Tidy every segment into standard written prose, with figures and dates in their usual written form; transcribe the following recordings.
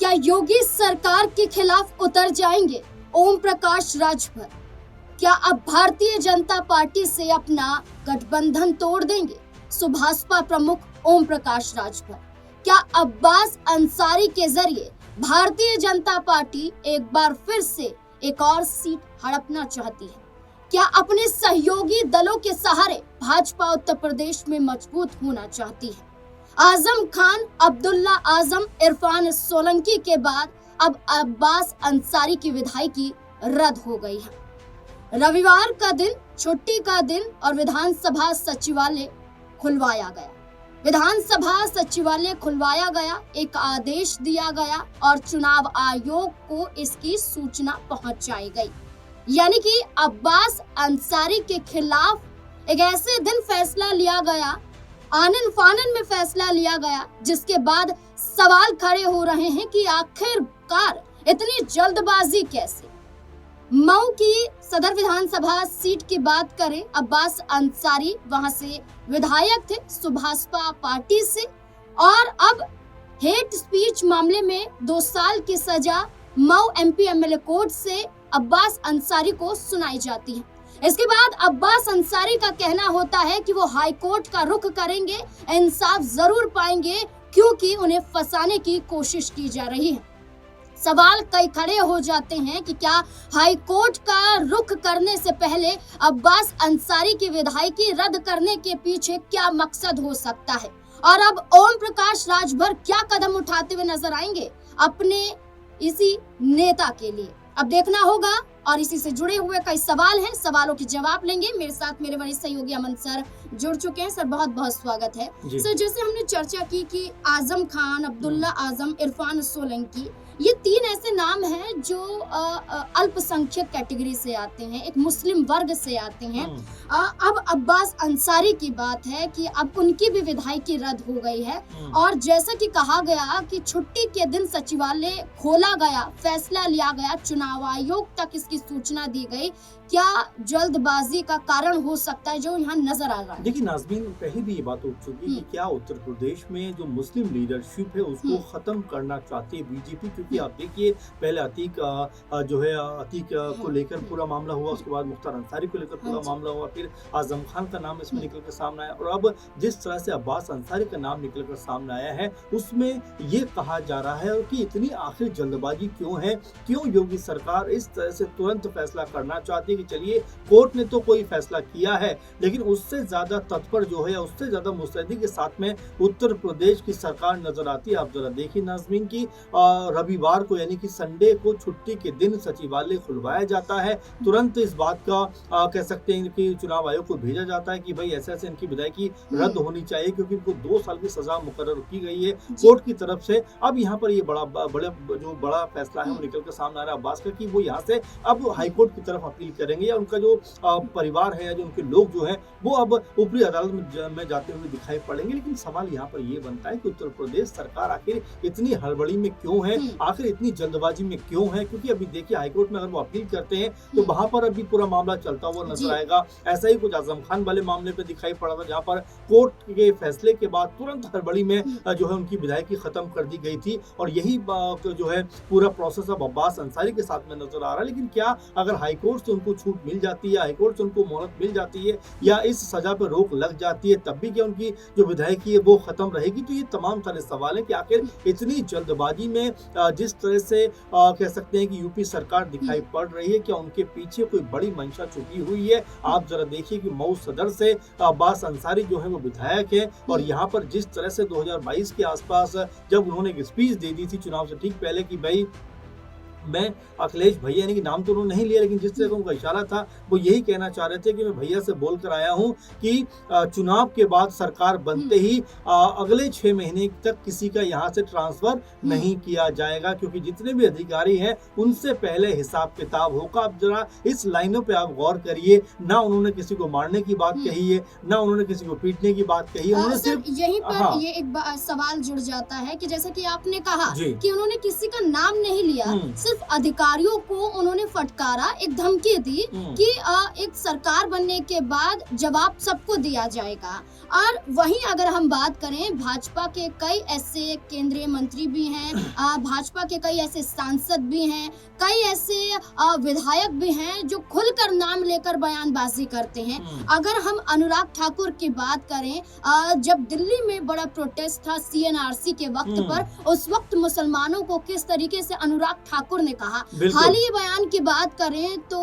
क्या योगी सरकार के खिलाफ उतर जाएंगे ओम प्रकाश राजभर? क्या अब भारतीय जनता पार्टी से अपना गठबंधन तोड़ देंगे सुभाषपा प्रमुख ओम प्रकाश राजभर? क्या अब्बास अंसारी के जरिए भारतीय जनता पार्टी एक बार फिर से एक और सीट हड़पना चाहती है? क्या अपने सहयोगी दलों के सहारे भाजपा उत्तर प्रदेश में मजबूत होना चाहती है? आजम खान, अब्दुल्ला आजम, इरफान सोलंकी के बाद अब अब्बास अंसारी की विधायकी रद्द हो गई है। रविवार का दिन, छुट्टी का दिन और विधानसभा सचिवालय खुलवाया गया। विधानसभा सचिवालय खुलवाया गया, एक आदेश दिया गया और चुनाव आयोग को इसकी सूचना पहुंचाई गई। यानी कि अब्बास अंसारी के खिलाफ एक ऐसे दिन फैसला लिया गया, आनन फानन में फैसला लिया गया, जिसके बाद सवाल खड़े हो रहे हैं कि आखिरकार इतनी जल्दबाजी कैसे। मऊ की सदर विधानसभा सीट की बात करें, अब्बास अंसारी वहां से विधायक थे सुभाषपा पार्टी से, और अब हेट स्पीच मामले में 2 साल की सजा मऊ एमपी एमएलए कोर्ट से अब्बास अंसारी को सुनाई जाती है। इसके बाद अब्बास अंसारी का कहना होता है कि वो हाई कोर्ट का रुख करेंगे, इंसाफ जरूर पाएंगे, क्योंकि उन्हें फंसाने की कोशिश की जा रही है। सवाल कई खड़े हो जाते हैं कि क्या हाई कोर्ट का रुख करने से पहले अब्बास अंसारी की विधायकी रद्द करने के पीछे क्या मकसद हो सकता है, और अब ओम प्रकाश राजभर क्या कदम उठाते हुए नजर आएंगे अपने इसी नेता के लिए? अब देखना होगा। और इसी से जुड़े हुए कई सवाल हैं, सवालों के जवाब लेंगे। मेरे साथ मेरे वरिष्ठ सहयोगी अमन सर जुड़ चुके हैं। सर, बहुत बहुत स्वागत है। सर, जैसे हमने चर्चा की कि आजम खान, अब्दुल्ला आजम, इरफान सोलंकी, ये 3 ऐसे नाम हैं जो अल्पसंख्यक कैटेगरी से आते हैं, एक मुस्लिम वर्ग से आते हैं। अब अब्बास अंसारी की बात है कि अब उनकी भी विधायकी रद्द हो गई है, और जैसा कि कहा गया कि छुट्टी के दिन सचिवालय खोला गया, फैसला लिया गया, चुनाव आयोग तक इसकी सूचना दी गई। क्या जल्दबाजी का कारण हो सकता है जो यहाँ नजर आ रहा है? देखिए नाज़मीन, पहले भी ये बात हो चुकी कि क्या उत्तर प्रदेश में जो मुस्लिम लीडरशिप है उसको खत्म करना चाहती है बीजेपी, क्योंकि आप देखिए पहले अतीक को लेकर पूरा मामला हुआ, उसके बाद मुख्तार अंसारी को लेकर पूरा मामला हुआ, फिर आजम खान का नाम इसमें निकल कर सामने आया, और अब जिस तरह से अब्बास अंसारी का नाम निकल कर सामने आया है उसमें ये कहा जा रहा है कि इतनी आखिर जल्दबाजी क्यों है, क्यों योगी सरकार इस तरह से तुरंत फैसला करना चाहती है कि चलिए कोर्ट ने तो कोई फैसला किया है, लेकिन उससे ज्यादा तत्पर जो है, उससे ज्यादा मुस्तैदी के साथ में उत्तर प्रदेश की सरकार नजर आती है। आप जरा देखिए नाज़मीन की रविवार को यानी कि संडे को छुट्टी के दिन सचिवालय खुलवाया जाता है, तुरंत इस बात का कह सकते हैं कि चुनाव आयोग को भेजा जाता है कि भाई ऐसे ऐसे इनकी विधायकी रद्द होनी चाहिए, क्योंकि इनको 2 साल की सजा मुकर्रर की गई है कोर्ट की तरफ से। अब यहाँ पर ये बड़ा फैसला है वो निकल कर सामने आ रहा है अब्बास का, कि वो यहाँ से अब हाईकोर्ट की तरफ अपील करेंगे, या उनका जो परिवार है या जो उनके लोग जो हैं वो अब ऊपरी अदालत में जाते हुए दिखाई पड़ेंगे। लेकिन सवाल यहाँ पर ये बनता है कि उत्तर प्रदेश सरकार आखिर इतनी हड़बड़ी में क्यों है, आखिर इतनी जल्दबाजी में क्यों है? क्योंकि अभी देखिए हाईकोर्ट में अगर वो अपील करते हैं तो वहां पर अभी पूरा मामला चलता हुआ नजर आएगा। ऐसा ही कुछ आजम खान वाले मामले पे दिखाई पड़ा था, जहाँ पर कोर्ट के फैसले के बाद तुरंत हड़बड़ी में जो है उनकी विधायकी खत्म कर दी गई थी, और यही जो है पूरा प्रोसेस अब अब्बास अंसारी के साथ में नजर आ रहा है। लेकिन क्या अगर हाईकोर्ट से उनको छूट मिल जाती है, हाईकोर्ट से उनको मोहलत मिल जाती है, या इस सजा पर रोक लग जाती है, तब भी क्या उनकी जो विधायकी है वो खत्म रहेगी? तो ये तमाम सारे सवाल हैं कि आखिर इतनी जल्दबाजी में जिस तरह से कह सकते हैं कि यूपी सरकार दिखाई पड़ रही है, क्या उनके पीछे कोई बड़ी मंशा छुपी हुई है? आप जरा देखिए कि मऊ सदर से अब्बास अंसारी जो है वो विधायक है, और यहाँ पर जिस तरह से 2022 के आसपास जब उन्होंने एक स्पीच दे दी थी चुनाव से ठीक पहले कि भाई मैं अखिलेश भैया, यानी कि नाम तो उन्होंने नहीं लिया, लेकिन जिस तरह का उनका इशारा था वो यही कहना चाह रहे थे कि मैं भैया से बोल कर आया हूं कि चुनाव के बाद सरकार बनते ही अगले 6 महीने तक किसी का यहां से ट्रांसफर नहीं किया जाएगा, क्योंकि जितने भी अधिकारी हैं उनसे पहले हिसाब किताब होगा। अब जरा इस लाइनों पे आप गौर करिए, ना उन्होंने किसी को मारने की बात कही है, ना उन्होंने किसी को पीटने की बात कही है, उन्होंने सिर्फ यहीं पर ये एक सवाल जुड़ जाता है कि जैसा कि आपने कहा कि उन्होंने किसी का नाम नहीं लिया, सिर्फ सिर्फ अधिकारियों को उन्होंने फटकारा, एक धमकी दी कि एक सरकार बनने के बाद जवाब सबको दिया जाएगा। और वहीं अगर हम बात करें, भाजपा के कई ऐसे केंद्रीय मंत्री भी हैं, भाजपा के कई ऐसे सांसद भी हैं, कई ऐसे विधायक भी हैं जो खुलकर नाम लेकर बयानबाजी करते हैं। अगर हम अनुराग ठाकुर की बात करें, जब दिल्ली में बड़ा प्रोटेस्ट था CNRC के वक्त पर, उस वक्त मुसलमानों को किस तरीके से अनुराग ठाकुर ने कहा। हाल ही बयान की बात करें तो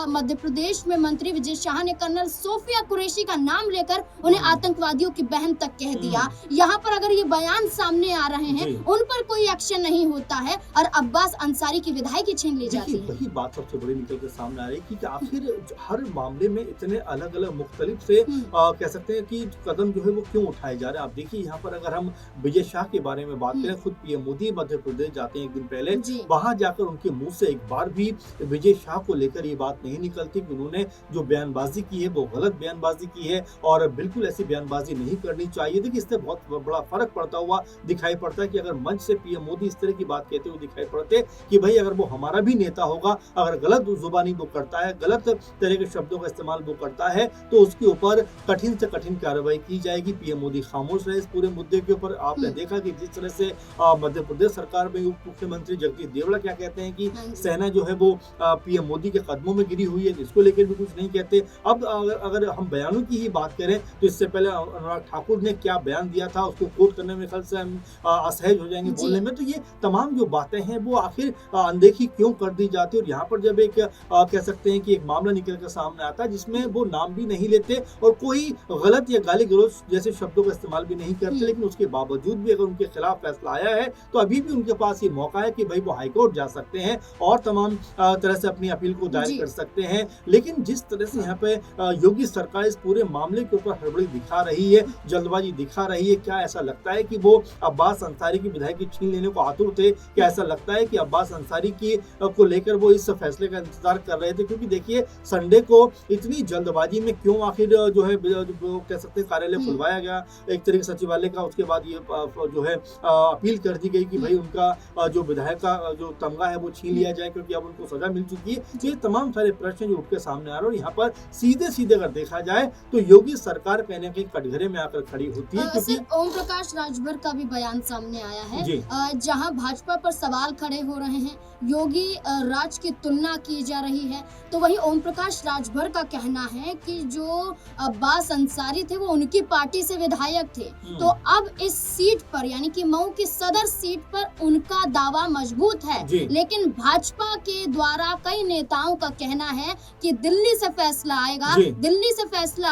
मध्य प्रदेश में मंत्री विजय शाह ने कर्नल सोफिया कुरैशी का नाम लेकर उन्हें आतंकवादियों की बहन तक कह दिया। यहाँ पर अगर ये बयान सामने आ रहे हैं, उन पर कोई एक्शन नहीं होता है और अब्बास अंसारी की विधायकी छीन ली जाती है। वही बात सबसे बड़ी निकल के सामने आ रही है कि आखिर हर मामले में इतने अलग अलग मुख्तलिफ से कह सकते हैं कि कदम जो है वो क्यों उठाए जा रहे हैं। आप देखिए यहाँ पर अगर हम विजय शाह के बारे में बात करें, खुद PM मोदी मध्य प्रदेश जाते हैं एक दिन पहले, वहां जाकर उनके मुंह से एक बार भी विजय शाह को लेकर ये बात नहीं निकलती कि उन्होंने जो बयानबाजी की है वो गलत बयानबाजी की है और बिल्कुल ऐसी बयानबाजी नहीं करनी चाहिए। देखिए इससे बहुत बड़ा फर्क पड़ता हुआ दिखाई पड़ता है कि अगर मंच से PM मोदी इस तरह की बात कहते हुए दिखाई पड़ते कि भाई अगर वो हमारा भी नेता होगा, अगर गलत जुबानी वो करता है, गलत तरह के शब्दों का इस्तेमाल वो करता है, तो उसके ऊपर कठिन से कठिन कार्रवाई की जाएगी। PM मोदी खामोश रहे इस पूरे मुद्दे के ऊपर। आपने देखा कि जिस तरह से मध्य प्रदेश सरकार में उप मुख्यमंत्री जगदीश देवड़ा क्या कहते हैं कि सेना जो है वो PM मोदी के कदमों में गिरी हुई है, इसको लेकर भी कुछ नहीं कहते। अब अगर हम बयानों की ही बात करें तो इससे पहले अनुराग ठाकुर ने क्या बयान दिया था उसको कोट करने में कल से हम असहज हो जाएंगे बोलने में। तो ये तमाम जो बातें हैं वो आखिर अनदेखी क्यों कर दी जाती है। और यहाँ पर जब एक कह सकते हैं कि एक मामला निकल कर सामने आता है जिसमें वो नाम भी नहीं लेते और कोई गलत या गाली गलौज जैसे शब्दों का इस्तेमाल भी नहीं करते, लेकिन उसके बावजूद भी अगर उनके खिलाफ फैसला आया है तो अभी भी उनके पास ये मौका है कि भाई वो हाईकोर्ट जा सकते हैं और तमाम तरह से अपनी अपील को दायर कर सकते हैं। लेकिन जिस तरह से यहाँ पे योगी सरकार इस पूरे मामले के ऊपर हड़बड़ी दिखा रही है, जल्दबाजी दिखा रही है, क्या ऐसा लगता है कि वो अब्बास अंसारी की विधायकी छीन लेने को आतुर थे? क्या ऐसा लगता है कि अब्बास अंसारी की को लेकर वो इस फैसले का इंतजार कर रहे थे? क्योंकि देखिए संडे को इतनी जल्दबाजी में क्यों आखिर जो है कह सकते हैं कार्यालय खुलवाया गया एक तरीके सचिवालय का, उसके बाद ये जो है अपील कर दी गई कि भाई उनका जो विधायक का जो तमगा है वो छीन लिया जाए क्योंकि अब उनको सजा मिल चुकी है। ये तमाम सारे प्रश्न जो उठ के सामने आ रहे हैं और यहाँ पर सीधे सीधे अगर देखा जाए तो योगी सरकार कहीं ना कहीं कटघरे में आकर खड़ी होती है। क्योंकि ओम प्रकाश राजभर का भी बयान सामने आया है जहां भाजपा पर सवाल खड़े हो रहे हैं, योगी राज की तुलना की जा रही है, तो वहीं ओम प्रकाश राजभर का कहना है कि जो अब्बास अंसारी थे वो उनकी पार्टी से विधायक थे, तो अब इस सीट पर यानी कि मऊ की सदर सीट पर उनका दावा मजबूत है। लेकिन भाजपा के द्वारा कई नेताओं का कहना है कि दिल्ली से फैसला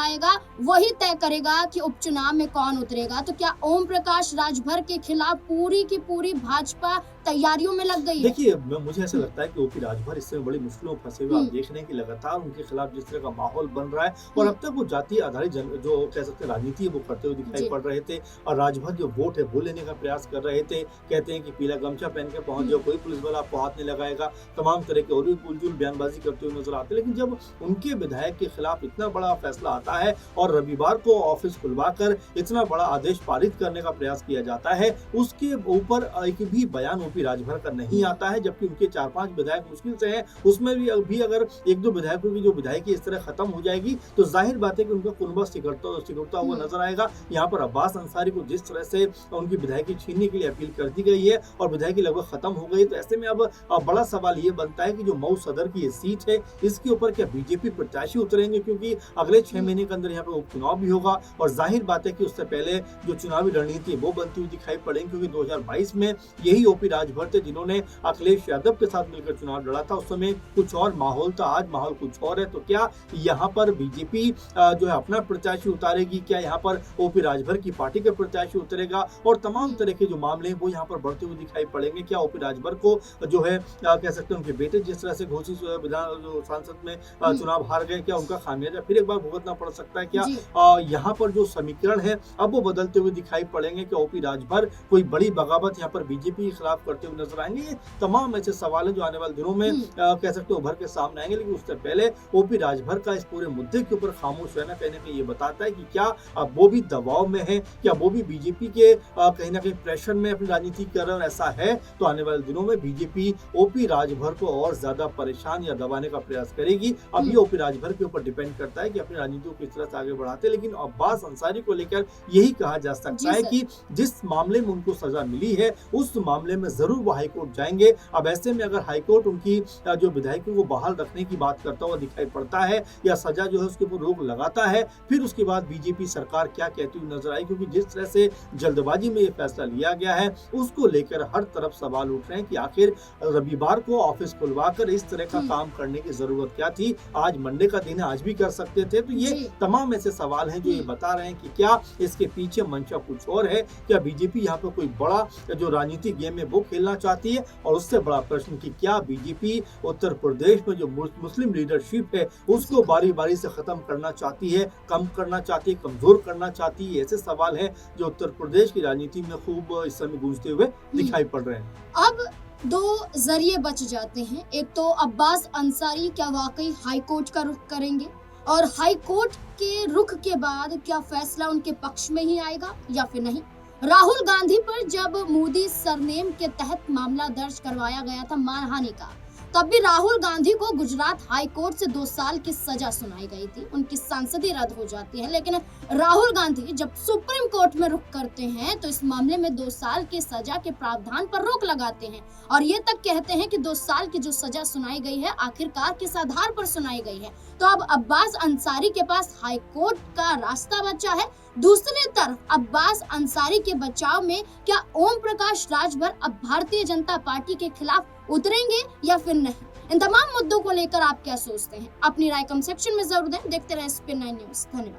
आएगा, वही तय करेगा कि उपचुनाव में कौन उतरेगा। तो क्या ओम प्रकाश राजभर के खिलाफ पूरी की पूरी भाजपा तैयारियों में लग गई है? देखिए मुझे ऐसा लगता है कि ओपी राजभर इससे बड़ी मुश्किलों में फंसे हुए। आप देख रहे हैं कि लगातार उनके खिलाफ जिस तरह का माहौल बन रहा है और अब तक वो जातीय आधारित जो कह सकते हैं राजनीति है वो करते हुए दिखाई पड़ रहे थे और राजभर जो वोट है वो लेने का प्रयास कर रहे थे। कहते हैं कि पीला गमछा पहन के पहुंच जाओ, कोई पुलिस वाला आपको हाथ नहीं लगाएगा, तमाम तरह के और भी पुलजुल बयानबाजी करते हुए नजर आते। लेकिन जब उनके विधायक के खिलाफ इतना बड़ा फैसला आता है और रविवार को ऑफिस खुलवाकर इतना बड़ा आदेश पारित करने का प्रयास किया जाता है, उसके ऊपर एक भी बयान ओपी राजभर का नहीं आता है, जबकि उनके 4-5 विधायक मुश्किल से हैं। उसमें भी अगर 1-2 विधायकों की जो विधायकी इस तरह खत्म हो जाएगी तो जाहिर बात है कि उनका कुनबा सिकुड़ता हुआ नजर आएगा। यहाँ पर अब्बास अंसारी को जिस तरह से उनकी विधायकी छीनने के लिए अपील कर दी गई है और विधायकी लगभग खत्म हो गई, तो ऐसे में अब बड़ा सवाल ये बनता है कि जो मऊ सदर की ये सीट है इसके ऊपर क्या बीजेपी प्रत्याशी उतरेंगे, क्योंकि अगले 6 महीने के अंदर यहाँ पे उपचुनाव भी होगा और जाहिर बात है कि उससे पहले जो चुनावी रणनीति है वो बनती हुई दिखाई पड़ेगी। क्योंकि 2022 में यही ओपी राजभर थे जिन्होंने अखिलेश यादव के साथ मिलकर चुनाव लड़ा था, उस समय कुछ और माहौल था, आज माहौल कुछ और है। तो क्या यहाँ पर बीजेपी जो है अपना प्रत्याशी उतारेगी, क्या यहाँ पर ओपी राजभर की पार्टी का प्रत्याशी उतरेगा, और तमाम तरह के जो मामले हैं वो यहाँ पर बढ़ते हुए दिखाई पड़ेंगे। क्या ओपी राजभर को जो है कह सकते हैं उनके बेटे जिस तरह से घोषित विधान सांसद में चुनाव हार गए, क्या उनका खामियाजा फिर एक बार भुगतना पड़ सकता है? क्या यहाँ पर जो समीकरण है अब वो बदलते हुए दिखाई पड़ेंगे? क्या ओपी राजभर कोई बड़ी बगावत यहाँ पर बीजेपी के खिलाफ करते हुए नजर आएंगे। ये तमाम ऐसे सवाल हैं जो आने वाले दिनों में कह सकते हो उभर के सामने आएंगे। लेकिन उससे पहले ओपी राजभर का इस पूरे मुद्दे के ऊपर खामोश रहना कहीं ना कहीं ये बताता है कि क्या अब वो भी दबाव में है, क्या वो भी बीजेपी के कहीं ना कहीं प्रेशर में अपनी राजनीति कर रहे हैं। ऐसा है तो आने वाले दिनों में बीजेपी ओपी राजभर को और ज्यादा परेशान या दबाने का प्रयास करेगी। अब ये ओपी राजभर के ऊपर डिपेंड करता है कि अपनी राजनीति को किस तरह से आगे बढ़ाते हैं। लेकिन अब्बास अंसारी को लेकर यही कहा जा सकता है कि जिस मामले में उनको सजा मिली है उस मामले में जरूर वो हाईकोर्ट जाएंगे। अब ऐसे में अगर हाईकोर्ट उनकी जो विधायकों को बहाल रखने की बात करता हुआ दिखाई पड़ता है या सजा जो है उसके ऊपर रोक लगाता है, फिर उसके बाद बीजेपी सरकार क्या कहती हुई नजर आई, क्योंकि जिस तरह से जल्दबाजी में ये फैसला लिया गया है उसको लेकर हर तरफ सवाल उठ रहे हैं कि आखिर रविवार को ऑफिस खुलवाकर इस तरह का काम करने की जरूरत क्या थी। आज मंडे का दिन है, आज भी कर सकते थे। तो ये तमाम ऐसे सवाल हैं जो ये बता रहे हैं कि क्या इसके पीछे मंशा कुछ और है, क्या बीजेपी यहाँ पे कोई बड़ा जो राजनीतिक गेम है वो खेलना चाहती है। और उससे बड़ा प्रश्न कि क्या बीजेपी उत्तर प्रदेश में जो मुस्लिम लीडरशिप है उसको बारी बारी से खत्म करना चाहती है, कम करना चाहती है, कमजोर करना चाहती है। ऐसे सवाल हैं जो उत्तर प्रदेश की राजनीति में खूब इस समय गूंजते हुए दिखाई पड़ रहे हैं। अब दो जरिए बच जाते हैं। एक तो अब्बास अंसारी क्या वाकई हाईकोर्ट का रुख करेंगे और हाईकोर्ट के रुख के बाद क्या फैसला उनके पक्ष में ही आएगा या फिर नहीं। राहुल गांधी पर जब मोदी सरनेम के तहत मामला दर्ज करवाया गया था मानहानि का, तब भी राहुल गांधी को गुजरात हाई कोर्ट से 2 साल की सजा सुनाई गई थी, उनकी सांसदी रद्द हो जाती है। लेकिन राहुल गांधी जब सुप्रीम कोर्ट में रुख करते हैं तो इस मामले में 2 साल की सजा के प्रावधान पर रोक लगाते हैं और ये तक कहते हैं कि 2 साल की जो सजा सुनाई गई है आखिरकार किस आधार पर सुनाई गई है। तो अब अब्बास अंसारी के पास हाई कोर्ट का रास्ता बचा है। दूसरी तरफ अब्बास अंसारी के बचाव में क्या ओम प्रकाश राजभर अब भारतीय जनता पार्टी के खिलाफ उतरेंगे या फिर नहीं। इन तमाम मुद्दों को लेकर आप क्या सोचते हैं, अपनी राय कमेंट सेक्शन में जरूर दें। देखते रहें SPN9 न्यूज़। धन्यवाद।